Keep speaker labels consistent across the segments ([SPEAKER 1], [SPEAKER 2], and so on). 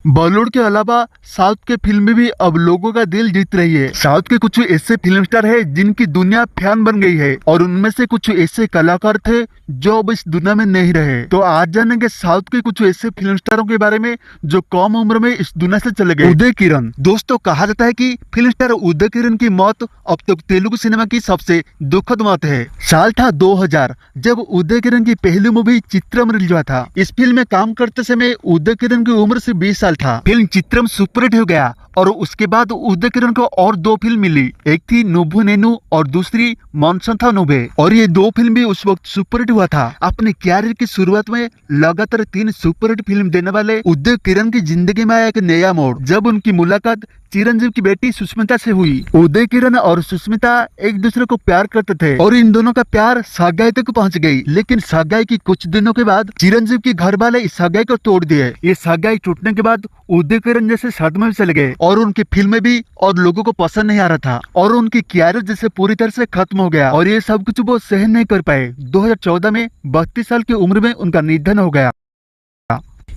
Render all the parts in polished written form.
[SPEAKER 1] बॉलीवुड के अलावा साउथ के फिल्में भी अब लोगों का दिल जीत रही है। साउथ के कुछ ऐसे फिल्म स्टार है जिनकी दुनिया फैन बन गई है और उनमें से कुछ ऐसे कलाकार थे जो अब इस दुनिया में नहीं रहे। तो आज जानेंगे साउथ के कुछ ऐसे फिल्म स्टारों के बारे में जो कम उम्र में इस दुनिया से चले गए। उदय किरण। दोस्तों, कहा जाता है कि फिल्म स्टार उदय किरण की मौत अब तक तेलुगु सिनेमा की सबसे दुखद मौत है। साल था 2000 जब उदय किरण की पहली मूवी चित्रम रिलीज हुआ था। इस फिल्म में काम करते समय उदय किरण की उम्र सिर्फ 20 साल था। फिल्म चित्रम सुपरहिट हो गया और उसके बाद उदय किरण को और दो फिल्म मिली। एक थी नुभु नेनु और दूसरी मनसंथा नुबे, और ये दो फिल्म भी उस वक्त सुपरहिट हुआ था। अपने कैरियर की शुरुआत में लगातार 3 सुपरहिट फिल्म देने वाले उदय किरण की जिंदगी में आया एक नया मोड़ जब उनकी मुलाकात चिरंजीव की बेटी सुष्मिता से हुई। उदय किरण और सुष्मिता एक दूसरे को प्यार करते थे और इन दोनों का प्यार सगाई तक पहुंच गई। लेकिन सगाई की कुछ दिनों के बाद चिरंजीव के घर वाले इस सगाई को तोड़ दिए। ये सगाई टूटने के बाद उदय किरण जैसे सदमे में चले गए और उनकी फिल्में भी और लोगों को पसंद नहीं आ रहा था और उनकी कैरियर जैसे पूरी तरह से खत्म हो गया और ये सब कुछ वो सहन नहीं कर पाए। 2014 में 32 साल की उम्र में उनका निधन हो गया।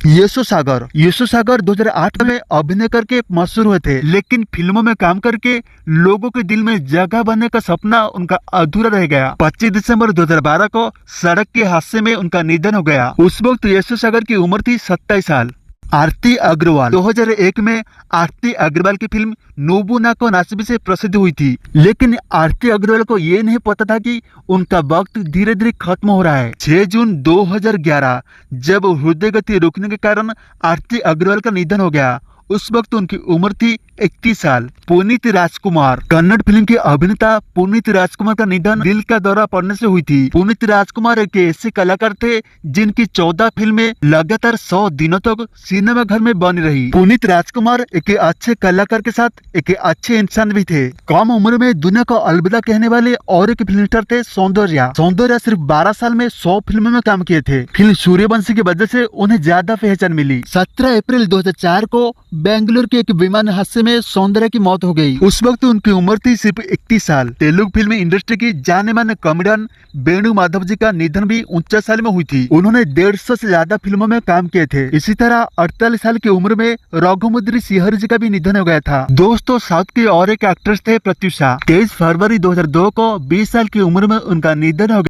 [SPEAKER 1] यशो सागर 2008 में अभिनय करके मशहूर हुए थे, लेकिन फिल्मों में काम करके लोगों के दिल में जगह बनने का सपना उनका अधूरा रह गया। 25 दिसंबर 2012 को सड़क के हादसे में उनका निधन हो गया। उस वक्त यशो सागर की उम्र थी 27 साल। आरती अग्रवाल। 2001 में आरती अग्रवाल की फिल्म नोबुनाको नाचबी से प्रसिद्ध हुई थी, लेकिन आरती अग्रवाल को ये नहीं पता था कि उनका वक्त धीरे धीरे खत्म हो रहा है। 6 जून 2011 जब हृदय गति रुकने के कारण आरती अग्रवाल का निधन हो गया। उस वक्त उनकी उम्र थी 31 साल। पुनीत राजकुमार। कन्नड़ फिल्म के अभिनेता पुनीत राजकुमार का निधन दिल का दौरा पड़ने से हुई थी। पुनीत राजकुमार एक ऐसे कलाकार थे जिनकी 14 फिल्में लगातार 100 दिनों तक सिनेमा घर में बनी रही। पुनीत राजकुमार एक अच्छे कलाकार के साथ एक अच्छे इंसान भी थे। कम उम्र में दुनिया को अलविदा कहने वाले और एक फिल्म स्टार थे सौंदर्या सिर्फ 12 साल में 100 फिल्मों में काम किए थे। फिल्म सूर्यवंशी की वजह से उन्हें ज्यादा पहचान मिली। 17 अप्रैल 2004 को बेंगलुरु के एक विमान हादसे में सौंदर्या की मौत हो गई। उस वक्त उनकी उम्र थी सिर्फ 31 साल। तेलुगु फिल्म इंडस्ट्री की जाने माने कॉमेडियन वेणु माधव जी का निधन भी 49 साल में हुई थी। उन्होंने 150 से ज्यादा फिल्मों में काम किए थे। इसी तरह 48 साल की उम्र में रघुमुद्री सिहर जी का भी निधन हो गया था। दोस्तों, साउथ के और एक एक्ट्रेस थे प्रत्युषा। 23 फरवरी 2002 को 20 साल की उम्र में उनका निधन हो गया।